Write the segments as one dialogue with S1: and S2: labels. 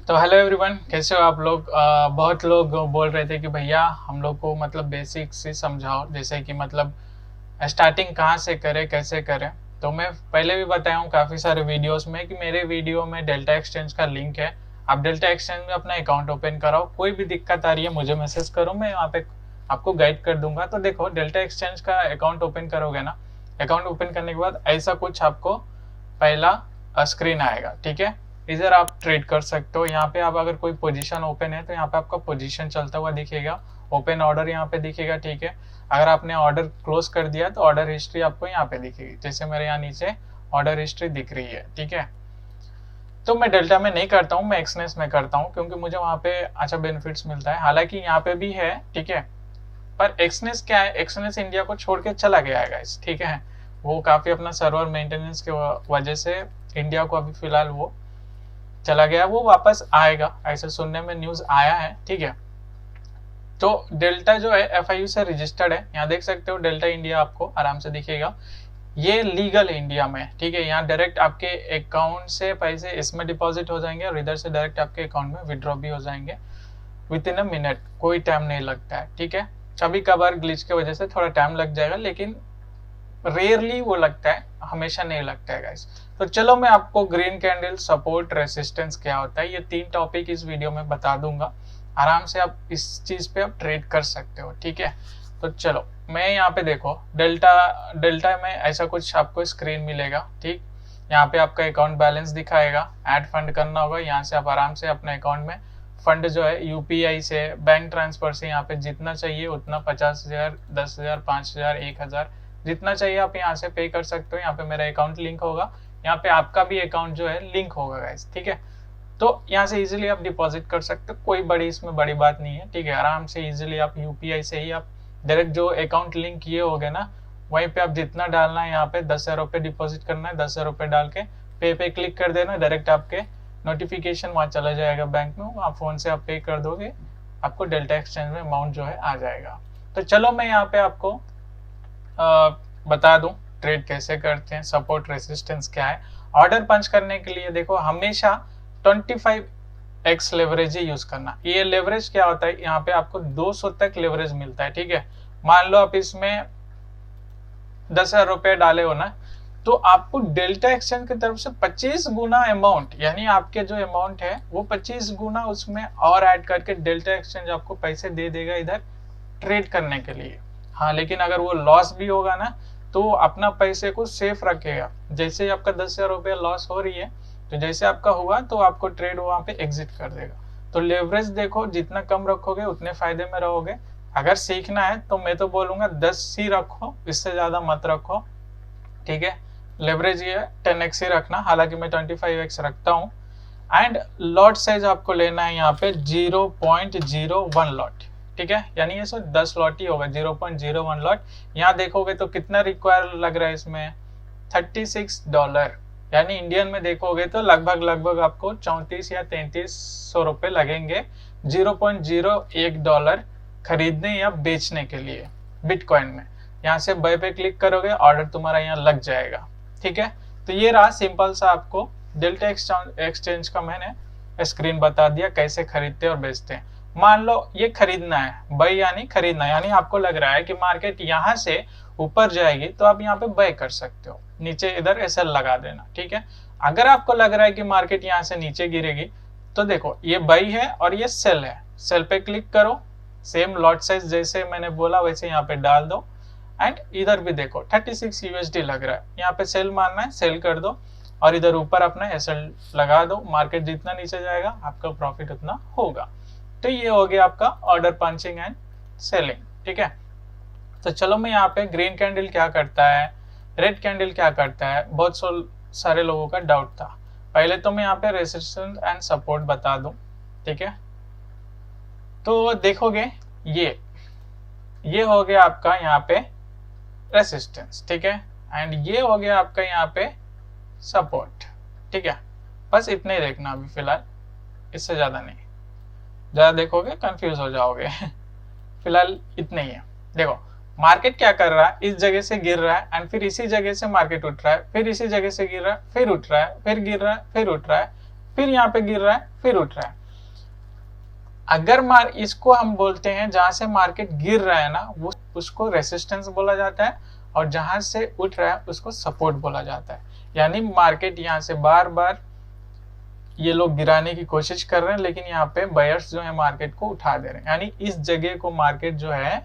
S1: तो hello everyone, कैसे हो आप लोग। बहुत लोग बोल रहे थे कि भैया हम लोग को मतलब बेसिक्स ही समझाओ, जैसे कि मतलब स्टार्टिंग कहाँ से करें, कैसे करें। तो मैं पहले भी बताया हूँ काफ़ी सारे वीडियोस में कि मेरे वीडियो में डेल्टा एक्सचेंज का लिंक है। आप डेल्टा एक्सचेंज में अपना अकाउंट ओपन कराओ, कोई भी दिक्कत आ रही है मुझे मैसेज करो, मैं वहाँ पे आपको गाइड कर दूंगा। तो देखो, डेल्टा एक्सचेंज का अकाउंट ओपन करोगे ना, अकाउंट ओपन करने के बाद ऐसा कुछ आपको पहला स्क्रीन आएगा, ठीक है। इधर आप ट्रेड कर सकते हो। यहाँ पे आप अगर कोई पोजीशन ओपन है तो यहाँ पे आपका पोजीशन चलता हुआ दिखेगा, ओपन ऑर्डर यहाँ पे दिखेगा, ठीक है। अगर आपने ऑर्डर क्लोज कर दिया तो ऑर्डर हिस्ट्री आपको यहाँ पे दिखेगी, जैसे मेरे यहाँ नीचे ऑर्डर हिस्ट्री दिख रही है, ठीक है। तो मैं डेल्टा में नहीं करता हूँ, मैं एक्सनेस में करता हूँ क्योंकि मुझे वहाँ पे अच्छा बेनिफिट्स मिलता है। हालांकि यहाँ पे भी है, ठीक है, पर एक्सनेस क्या है, एक्सनेस इंडिया को छोड़ के चला गया है गाइस, ठीक है। वो काफी अपना सर्वर मेंटेनेंस के वजह से इंडिया को अभी फिलहाल वो चला गया, वो वापस आएगा ऐसे सुनने में न्यूज आया है, ठीक है। तो डेल्टा जो है एफआईयू से रजिस्टर्ड है, यहाँ देख सकते हो डेल्टा इंडिया आपको आराम से दिखेगा। ये लीगल है इंडिया में, ठीक है। यहाँ डायरेक्ट आपके अकाउंट से पैसे इसमें डिपॉजिट हो जाएंगे और इधर से डायरेक्ट आपके अकाउंट में विड्रॉ भी हो जाएंगे विद इन अ मिनट, कोई टाइम नहीं लगता है, ठीक है। कभी कभार ग्लिच की वजह से थोड़ा टाइम लग जाएगा, लेकिन रेयरली वो लगता है, हमेशा नहीं लगता है गाइस। तो चलो मैं आपको ग्रीन कैंडल, सपोर्ट, रेसिस्टेंस क्या होता है, ये 3 टॉपिक इस वीडियो में बता दूंगा। आराम से आप इस चीज पे आप ट्रेड कर सकते हो, ठीक है। तो चलो मैं यहाँ पे देखो डेल्टा में ऐसा कुछ आपको स्क्रीन मिलेगा, ठीक। यहाँ पे आपका अकाउंट बैलेंस दिखाएगा, ऐड फंड करना होगा, यहाँ से आप आराम से अपने अकाउंट में फंड जो है यूपीआई से, बैंक ट्रांसफर से यहाँ पे जितना चाहिए उतना 50,000, 10,000, 5,000, 1,000 जितना चाहिए आप यहाँ से पे कर सकते हो। यहाँ पे मेरा अकाउंट लिंक होगा, यहाँ पे आपका भी अकाउंट जो है लिंक होगा गाइस, ठीक है। तो यहाँ से इजीली आप डिपॉजिट कर सकते हो, कोई बड़ी इसमें बड़ी बात नहीं है, ठीक है। आराम से इजीली आप यूपीआई से ही आप डायरेक्ट जो अकाउंट लिंक किए होगे ना, वहीं पे आप जितना डालना है, यहाँ पे 10,000 रुपये डिपॉजिट करना है, 10,000 रुपये डाल के पे क्लिक कर देना, डायरेक्ट आपके नोटिफिकेशन वहाँ चला जाएगा बैंक में, वहाँ फोन से आप पे कर दोगे, आपको डेल्टा एक्सचेंज में अमाउंट जो है आ जाएगा। तो चलो मैं यहाँ पे आपको बता दूं ट्रेड कैसे करते हैं, सपोर्ट रेसिस्टेंस क्या है। ऑर्डर पंच करने के लिए देखो हमेशा 25x लेवरेज ही यूज करना। ये लेवरेज क्या होता है, यहाँ पे आपको 200 तक लेवरेज मिलता है, ठीक है। मान लो आप इसमें 10,000 रुपये डाले हो ना, तो आपको डेल्टा एक्सचेंज की तरफ से 25 गुना अमाउंट, यानी आपके जो अमाउंट है वो 25 गुना उसमें और ऐड करके डेल्टा एक्सचेंज आपको पैसे दे देगा इधर ट्रेड करने के लिए। हाँ, लेकिन अगर वो लॉस भी होगा ना तो अपना पैसे को सेफ रखेगा। जैसे ही आपका 10,000 रुपया लॉस हो रही है, तो जैसे आपका हुआ तो आपको ट्रेड वहां पे एग्जिट कर देगा। तो लेवरेज देखो जितना कम रखोगे उतने फायदे में रहोगे। अगर सीखना है तो मैं तो बोलूंगा 10 ही रखो, इससे ज्यादा मत रखो, ठीक है। लेवरेज ये 10x ही रखना, हालांकि मैं 25x रखता हूँ। एंड लॉट साइज आपको लेना है यहाँ पे 0.01 लॉट, ठीक है, यानी ये 10 लॉट ही होगा, 0.01 लॉट। यहाँ देखोगे तो कितना रिक्वायर लग रहा है इसमें, $36, यानी इंडियन में देखोगे तो लगभग आपको 34 या 3300 रुपये लगेंगे 0.01 खरीदने या बेचने के लिए बिटकॉइन में। यहाँ से बाय पे क्लिक करोगे, ऑर्डर तुम्हारा यहाँ लग जाएगा, ठीक है। तो ये रहा सिंपल सा, आपको डेल्टा एक्सचेंज का मैंने स्क्रीन बता दिया कैसे खरीदते और बेचते हैं। मान लो ये खरीदना है, बाय यानी खरीदना, यानी आपको लग रहा है कि मार्केट यहाँ से ऊपर जाएगी तो आप यहाँ पे बाय कर सकते हो, नीचे इधर एसएल लगा देना, ठीक है। अगर आपको लग रहा है कि मार्केट यहाँ से नीचे गिरेगी तो देखो ये बाय है और ये सेल है, सेल पे क्लिक करो, सेम लॉट साइज जैसे मैंने बोला वैसे यहाँ पे डाल दो। एंड इधर भी देखो 36 यूएसडी लग रहा है, यहाँ पे सेल मारना है, सेल कर दो और इधर ऊपर अपना एसएल लगा दो। मार्केट जितना नीचे जाएगा आपका प्रॉफिट उतना होगा। तो ये हो गया आपका ऑर्डर पंचिंग एंड सेलिंग, ठीक है। तो चलो मैं यहाँ पे ग्रीन कैंडल क्या करता है, रेड कैंडल क्या करता है, बहुत सारे लोगों का डाउट था। पहले तो मैं यहाँ पे रेसिस्टेंस एंड सपोर्ट बता दूं, ठीक है। तो देखोगे ये हो गया आपका यहाँ पे रेसिस्टेंस, ठीक है, एंड ये हो गया आपका यहाँ पे सपोर्ट, ठीक है। बस इतना ही देखना अभी फिलहाल, इससे ज्यादा नहीं, ज्यादा देखोगे कंफ्यूज हो जाओगे फिलहाल इतना ही है। देखो मार्केट क्या कर रहा है, इस जगह से गिर रहा है एंड फिर इसी जगह से मार्केट उठ रहा है, फिर इसी जगह से गिर रहा है, फिर उठ रहा है, फिर गिर रहा है, फिर उठ रहा है, फिर यहाँ पे गिर रहा है, फिर उठ रहा है। अगर इसको हम बोलते हैं जहां से मार्केट गिर रहा है ना, वो उसको रेसिस्टेंस बोला जाता है, और जहां से उठ रहा है उसको सपोर्ट बोला जाता है। यानी मार्केट यहाँ से बार बार ये लोग गिराने की कोशिश कर रहे हैं, लेकिन यहाँ पे बायर्स जो है मार्केट को उठा दे रहे हैं। यानी इस जगह को मार्केट जो है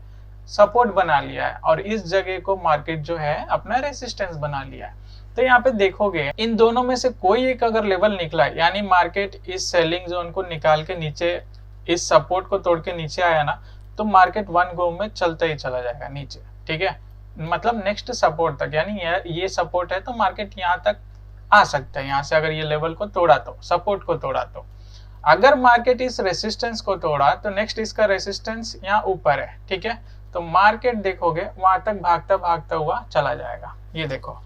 S1: सपोर्ट बना लिया है, और इस जगह को मार्केट जो है अपना रेसिस्टेंस बना लिया है। तो यहाँ पे देखोगे इन दोनों में से कोई एक अगर लेवल निकला है, यानी मार्केट इस सेलिंग जोन को निकाल के नीचे, इस सपोर्ट को तोड़ के नीचे आया ना, तो मार्केट वन गो में चलता ही चला जाएगा नीचे, ठीक है, मतलब नेक्स्ट सपोर्ट तक। यानी ये सपोर्ट है तो मार्केट यहाँ तक आ सकता है। यहाँ से अगर ये लेवल को तोड़ा तो, सपोर्ट को तोड़ा तो, अगर मार्केट इस रेसिस्टेंस को तोड़ा तो नेक्स्ट इसका रेसिस्टेंस यहाँ ऊपर है, ठीक है, तो मार्केट देखोगे वहां तक भागता भागता हुआ चला जाएगा। ये देखो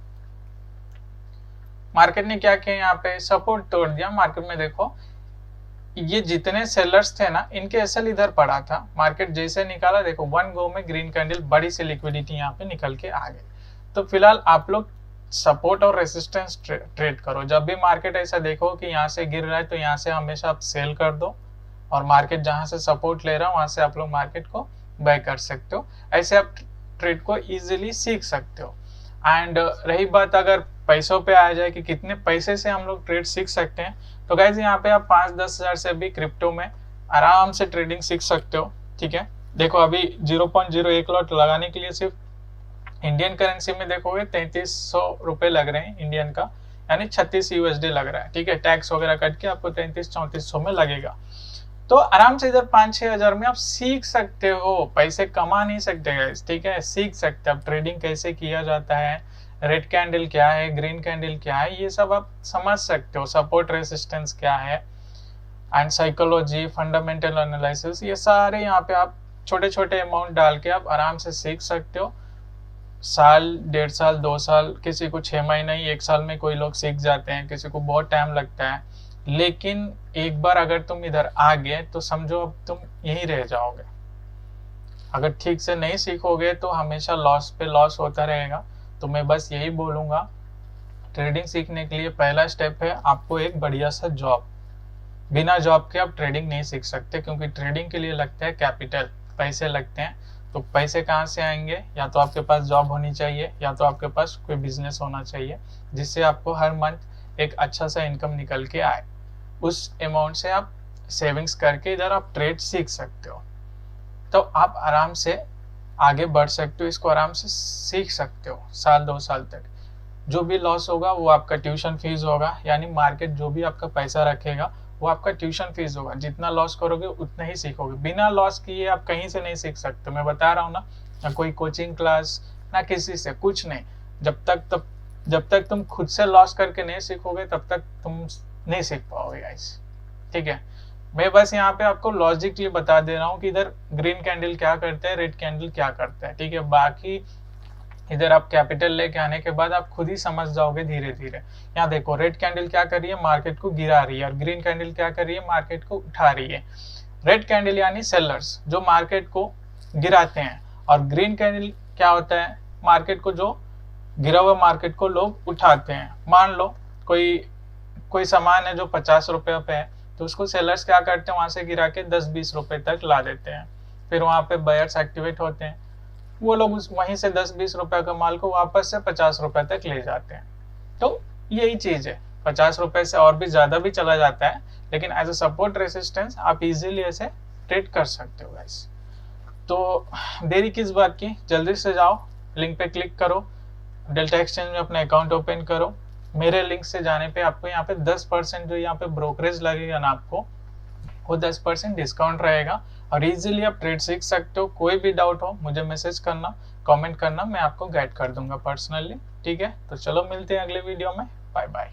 S1: मार्केट ने क्या किया, यहाँ पे सपोर्ट तोड़ दिया। मार्केट में देखो ये जितने सेलर्स थे ना, इनके एसएल इधर पड़ा था, मार्केट जैसे निकाला देखो वन गो में ग्रीन कैंडल, बड़ी सी लिक्विडिटी यहाँ पे निकल के आ गई। तो फिलहाल आप लोग सपोर्ट और रेसिस्टेंस ट्रेड करो। जब भी मार्केट ऐसा देखो कि यहाँ से गिर रहा है, तो यहाँ से हमेशा आप सेल कर दो, और मार्केट जहां से सपोर्ट ले रहा है वहां से आप लोग मार्केट को बाय कर सकते हो। ऐसे आप ट्रेड को इजीली सीख सकते हो। एंड रही बात अगर पैसों पे आ जाए कि कितने पैसे से हम लोग ट्रेड सीख सकते हैं, तो गाइज यहाँ पे आप 5-10 हजार से भी क्रिप्टो में आराम से ट्रेडिंग सीख सकते हो, ठीक है। देखो अभी 0.01 लॉट लगाने के लिए सिर्फ इंडियन करेंसी में देखोगे 3300 रुपए लग रहे हैं इंडियन का, यानी 36 यूएसडी लग रहा है, ठीक है। टैक्स वगैरह कट के आपको 3300-3400 में लगेगा। तो आराम से इधर 5-6 हजार में आप सीख सकते हो। पैसे कमा नहीं सकते गाइस, ठीक है, सीख सकते हैं आप ट्रेडिंग कैसे किया जाता है, रेड कैंडल क्या है, ग्रीन कैंडल क्या है, ये सब आप समझ सकते हो। सपोर्ट रेसिस्टेंस क्या है, एंड साइकोलॉजी, फंडामेंटल एनालिसिस, ये सारे यहाँ पे आप छोटे छोटे अमाउंट डाल के आप आराम से सीख सकते हो। साल, 1.5 साल, 2 साल, किसी को 6 महीने ही, 1 साल में कोई लोग सीख जाते हैं, किसी को बहुत टाइम लगता है। लेकिन एक बार अगर तुम इधर आ गए तो समझो अब तुम यहीं रह जाओगे। अगर ठीक से नहीं सीखोगे तो हमेशा लॉस पे लॉस होता रहेगा। तो मैं बस यही बोलूंगा, ट्रेडिंग सीखने के लिए पहला स्टेप है आपको एक बढ़िया सा जॉब। बिना जॉब के आप ट्रेडिंग नहीं सीख सकते, क्योंकि ट्रेडिंग के लिए लगता है कैपिटल, पैसे लगते हैं। तो पैसे कहाँ से आएंगे, या तो आपके पास जॉब होनी चाहिए, या तो आपके पास कोई बिजनेस होना चाहिए जिससे आपको हर मंथ एक अच्छा सा इनकम निकल के आए। उस अमाउंट से आप सेविंग्स करके इधर आप ट्रेड सीख सकते हो, तो आप आराम से आगे बढ़ सकते हो, इसको आराम से सीख सकते हो। 1-2 साल तक जो भी लॉस होगा वो आपका ट्यूशन फीस होगा, यानी मार्केट जो भी आपका पैसा रखेगा वो आपका ट्यूशन फीस होगा। जितना लॉस करोगे उतना ही सीखोगे। बिना लॉस किए आप कहीं से नहीं सीख सकते। मैं बता रहा हूँ ना कोई कोचिंग क्लास, ना किसी से, कुछ नहीं। जब तक तुम खुद से लॉस करके नहीं सीखोगे तब तक तुम नहीं सीख पाओगे गाइस, ठीक है। मैं बस यहाँ पे आपको लॉजिकली बता दे रहा हूँ कि इधर ग्रीन कैंडल क्या करता है, रेड कैंडल क्या करता है, ठीक है। बाकी इधर आप कैपिटल लेके आने के बाद आप खुद ही समझ जाओगे धीरे धीरे। यहाँ देखो रेड कैंडल क्या कर रही है, मार्केट को गिरा रही है, और ग्रीन कैंडल क्या कर रही है, मार्केट को उठा रही है। रेड कैंडल यानी सेलर्स जो मार्केट को गिराते हैं, और ग्रीन कैंडल क्या होता है, मार्केट को जो गिरा हुआ मार्केट को लोग उठाते हैं। मान लो कोई सामान है जो 50 रुपए पे है, तो उसको सेलर्स क्या करते हैं, वहां से गिरा के 10-20 रुपए तक ला देते हैं। फिर वहां पे बायर्स एक्टिवेट होते हैं, वो लोग वहीं से 10-20 रुपए का माल को वापस से 50 रुपए तक ले जाते हैं। तो यही चीज है, 50 रुपए से और भी ज्यादा भी चला जाता है, लेकिन एज अ सपोर्ट रेसिस्टेंस आप इजीली ऐसे ट्रेड कर सकते हो गाइस। तो देरी किस बात की, जल्दी से जाओ, लिंक पे क्लिक करो, डेल्टा एक्सचेंज में अपना अकाउंट ओपन करो। मेरे लिंक से जाने पे आपको यहाँ पे 10% जो यहाँ पे ब्रोकरेज लगेगा ना, आपको वो 10% डिस्काउंट रहेगा, और इजीली आप ट्रेड सीख सकते हो। कोई भी डाउट हो मुझे मैसेज करना, कमेंट करना, मैं आपको गाइड कर दूंगा पर्सनली, ठीक है। तो चलो मिलते हैं अगले वीडियो में, बाय बाय।